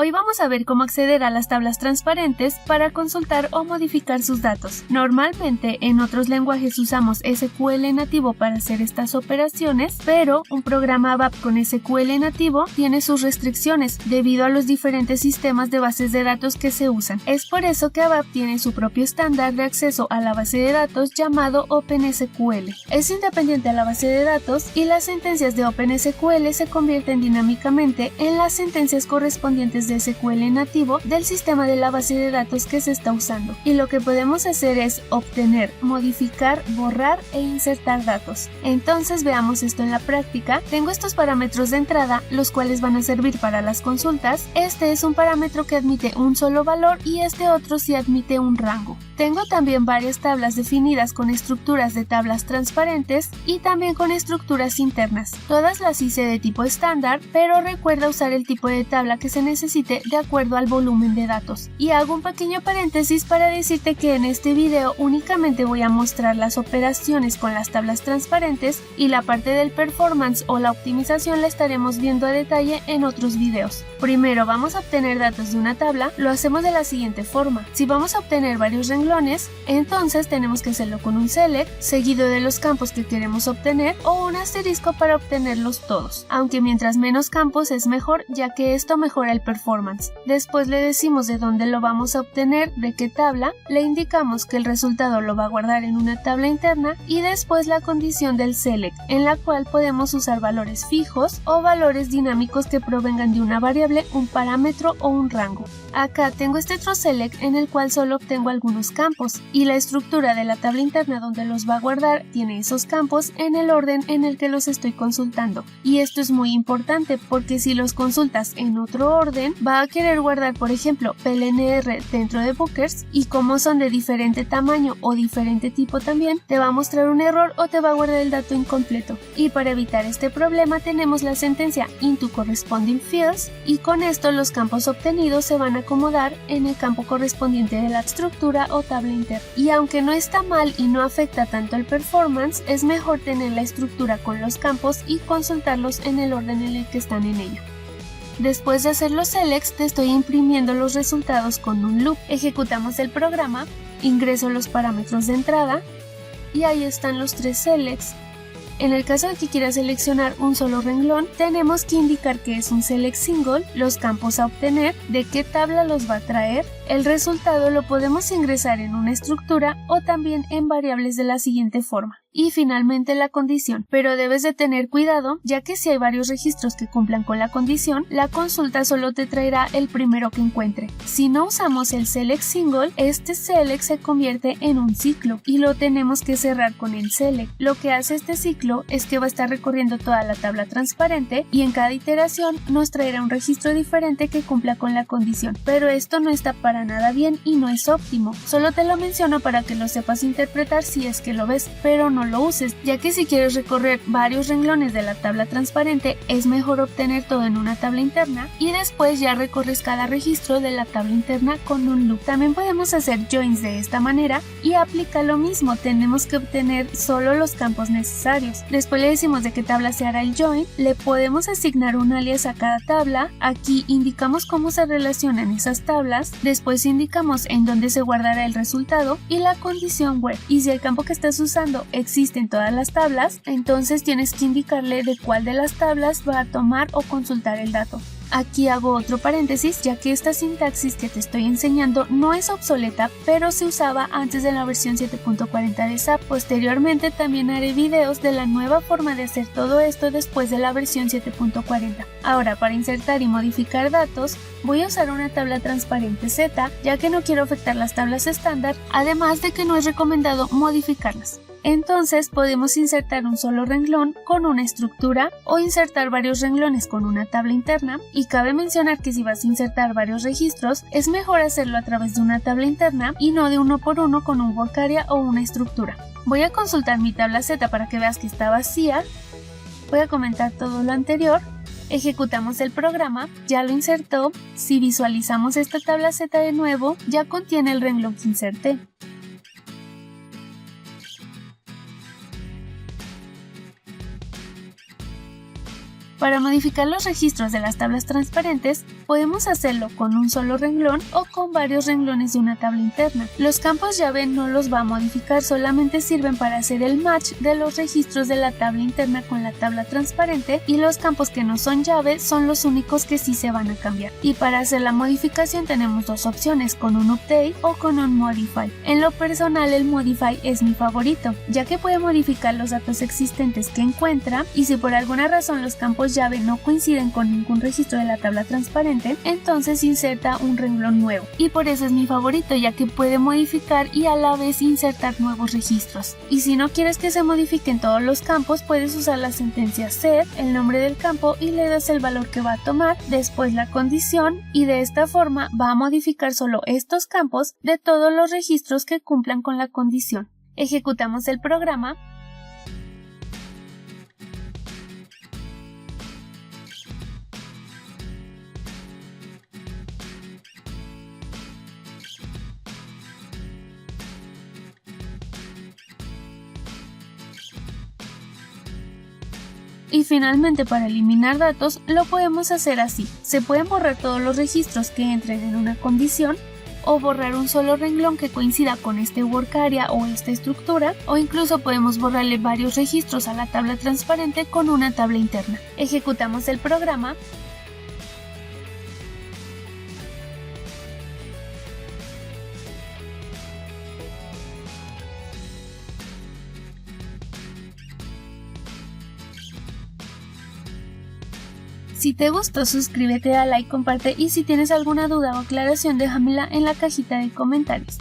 Hoy vamos a ver cómo acceder a las tablas transparentes para consultar o modificar sus datos. Normalmente en otros lenguajes usamos SQL nativo para hacer estas operaciones, pero un programa ABAP con SQL nativo tiene sus restricciones debido a los diferentes sistemas de bases de datos que se usan. Es por eso que ABAP tiene su propio estándar de acceso a la base de datos llamado OpenSQL. Es independiente a la base de datos y las sentencias de OpenSQL se convierten dinámicamente en las sentencias correspondientes de SQL nativo del sistema de la base de datos que se está usando. Y lo que podemos hacer es obtener, modificar, borrar e insertar datos. Entonces veamos esto en la práctica. Tengo estos parámetros de entrada, los cuales van a servir para las consultas. Este es un parámetro que admite un solo valor y este otro sí admite un rango. Tengo también varias tablas definidas con estructuras de tablas transparentes y también con estructuras internas. Todas las hice de tipo estándar, pero recuerda usar el tipo de tabla que se necesite de acuerdo al volumen de datos. Y hago un pequeño paréntesis para decirte que en este video únicamente voy a mostrar las operaciones con las tablas transparentes y la parte del performance o la optimización la estaremos viendo a detalle en otros videos. Primero vamos a obtener datos de una tabla, lo hacemos de la siguiente forma. Si vamos a obtener varios renglones, entonces tenemos que hacerlo con un select, seguido de los campos que queremos obtener o un asterisco para obtenerlos todos, aunque mientras menos campos es mejor, ya que esto mejora el performance. Después le decimos de dónde lo vamos a obtener, de qué tabla, le indicamos que el resultado lo va a guardar en una tabla interna y después la condición del select, en la cual podemos usar valores fijos o valores dinámicos que provengan de una variable, un parámetro o un rango. Acá tengo este otro select en el cual solo obtengo algunos campos y la estructura de la tabla interna donde los va a guardar tiene esos campos en el orden en el que los estoy consultando. Y esto es muy importante porque si los consultas en otro orden va a querer guardar por ejemplo PLNR dentro de Bookers y como son de diferente tamaño o diferente tipo también te va a mostrar un error o te va a guardar el dato incompleto. Y para evitar este problema tenemos la sentencia into corresponding fields y con esto los campos obtenidos se van a acomodar en el campo correspondiente de la estructura o tabla interna. Y aunque no está mal y no afecta tanto el performance, es mejor tener la estructura con los campos y consultarlos en el orden en el que están en ella. Después de hacer los selects, te estoy imprimiendo los resultados con un loop. Ejecutamos el programa, ingreso los parámetros de entrada y ahí están los tres selects. En el caso de que quieras seleccionar un solo renglón, tenemos que indicar que es un select single, los campos a obtener, de qué tabla los va a traer. El resultado lo podemos ingresar en una estructura o también en variables de la siguiente forma. Y finalmente la condición, pero debes de tener cuidado ya que si hay varios registros que cumplan con la condición, la consulta solo te traerá el primero que encuentre. Si no usamos el select single, este select se convierte en un ciclo y lo tenemos que cerrar con el select. Lo que hace este ciclo es que va a estar recorriendo toda la tabla transparente y en cada iteración nos traerá un registro diferente que cumpla con la condición, pero esto no está para nada bien y no es óptimo. Solo te lo menciono para que lo sepas interpretar si es que lo ves, pero no lo uses, ya que si quieres recorrer varios renglones de la tabla transparente es mejor obtener todo en una tabla interna y después ya recorres cada registro de la tabla interna con un loop. También podemos hacer joins de esta manera y aplica lo mismo, tenemos que obtener solo los campos necesarios. Después le decimos de qué tabla se hará el join, le podemos asignar un alias a cada tabla, aquí indicamos cómo se relacionan esas tablas, después indicamos en dónde se guardará el resultado y la condición where. Y si el campo que estás usando existe en todas las tablas, entonces tienes que indicarle de cuál de las tablas va a tomar o consultar el dato. Aquí hago otro paréntesis ya que esta sintaxis que te estoy enseñando no es obsoleta, pero se usaba antes de la versión 7.40 de SAP. Posteriormente también haré videos de la nueva forma de hacer todo esto después de la versión 7.40. Ahora para insertar y modificar datos voy a usar una tabla transparente Z ya que no quiero afectar las tablas estándar, además de que no es recomendado modificarlas. Entonces podemos insertar un solo renglón con una estructura o insertar varios renglones con una tabla interna y cabe mencionar que si vas a insertar varios registros es mejor hacerlo a través de una tabla interna y no de uno por uno con un work area o una estructura. Voy a consultar mi tabla Z para que veas que está vacía, voy a comentar todo lo anterior. Ejecutamos el programa, ya lo insertó, si visualizamos esta tabla Z de nuevo ya contiene el renglón que inserté. Para modificar los registros de las tablas transparentes, podemos hacerlo con un solo renglón o con varios renglones de una tabla interna. Los campos llave no los va a modificar, solamente sirven para hacer el match de los registros de la tabla interna con la tabla transparente, y los campos que no son llave son los únicos que sí se van a cambiar. Y para hacer la modificación tenemos dos opciones, con un update o con un modify. En lo personal, el modify es mi favorito, ya que puede modificar los datos existentes que encuentra, y si por alguna razón los campos llave no coinciden con ningún registro de la tabla transparente, entonces inserta un renglón nuevo. Y por eso es mi favorito, ya que puede modificar y a la vez insertar nuevos registros. Y si no quieres que se modifiquen todos los campos, puedes usar la sentencia set, el nombre del campo, y le das el valor que va a tomar, después la condición, y de esta forma va a modificar solo estos campos de todos los registros que cumplan con la condición. Ejecutamos el programa. Y finalmente, para eliminar datos lo podemos hacer así. Se pueden borrar todos los registros que entren en una condición, o borrar un solo renglón que coincida con este work area o esta estructura, o incluso podemos borrarle varios registros a la tabla transparente con una tabla interna. Ejecutamos el programa. Si te gustó, suscríbete, da like, comparte, y si tienes alguna duda o aclaración déjamela en la cajita de comentarios.